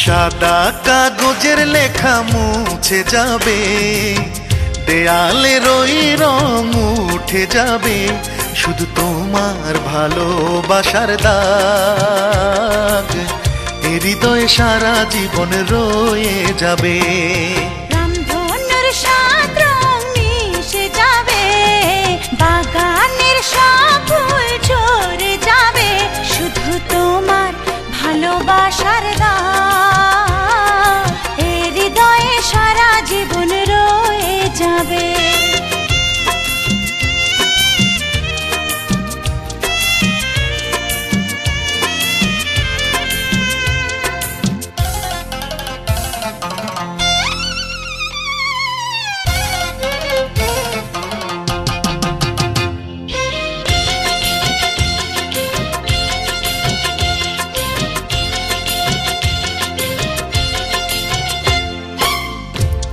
সাদা কাগজের লেখা মুছে যাবে, দেয়ালের ওই রং উঠে যাবে, শুধু তোমার ভালোবাসার দাগ এ হৃদয়ে সারা জীবন রয়ে যাবে। রামধনুর সাত রং মিশে যাবে, বাগানের সব ফুল ঝরে যাবে, শুধু তোমার ভালোবাসার দাগ এ হৃদয়ে সারা জীবন রয়ে যাবে।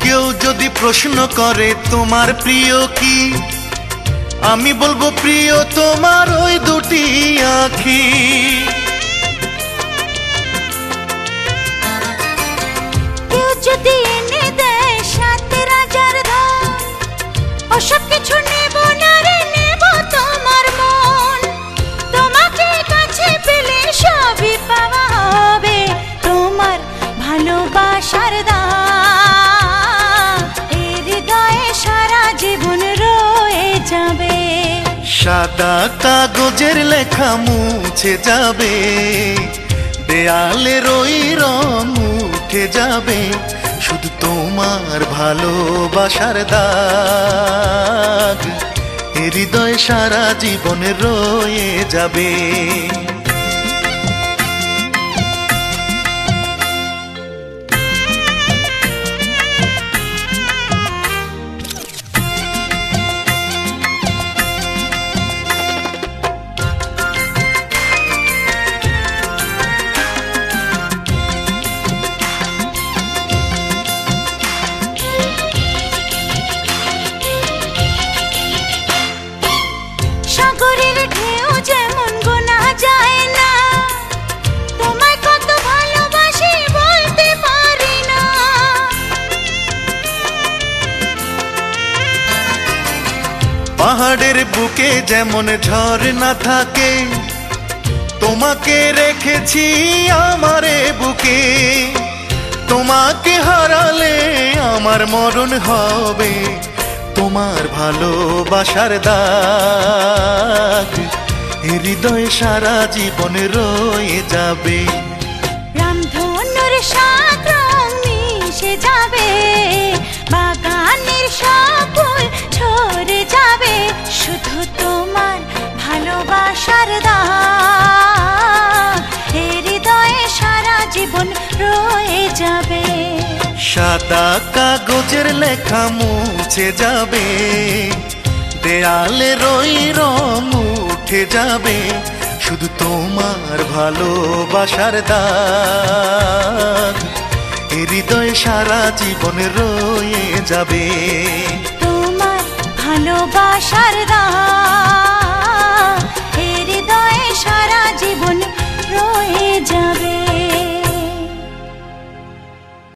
কেউ যদি প্রশ্ন করে তোমার প্রিয় কি, আমি বলবো প্রিয় তোমার ওই দুটি আঁখি। কেউ যদি এনে দেয় সাত রাজার ধন, ওসব কিছু নেব না রে, নেব তোমার মন। তোমাকে কাছে পেলে সবই পাওয়া হবে, তোমার ভালোবাসার দাগ এ হৃদয়ে সারা জীবন রয়ে যাবে। সাদা কাগজের লেখা মুছে যাবে, দেয়ালের ওই রং উঠে যাবে, শুধু তোমার ভালোবাসার দাগ এ হৃদয়ে সারা জীবন রয়ে যাবে। সাগরের ঢেউ যেমন গোনা যায় না, তোমায় কত ভালোবাসি বলতে পারি না। পাহাড়ের বুকে যেমন ঝর্ণা থাকে, তোমাকে রেখেছি আমারে বুকে, তোমাকে হারালে আমার মরণ হবে, তোমার ভালোবাসার দাগ এ হৃদয়ে সারা জীবন রয়ে যাবে। রামধনুর সাত রং মিশে যাবে, বাগানের সব ফুল ঝরে যাবে, শুধু তোমার ভালোবাসার দাগ এ হৃদয়ে সারা জীবন রয়ে যাবে। সাদা কাগজের লেখা মুছে যাবে, দেয়ালের ওই রং উঠে যাবে, শুধু তোমার ভালোবাসার দাগ এ হৃদয়ে সারা জীবন রয়ে যাবে। তোমার ভালোবাসার দাগ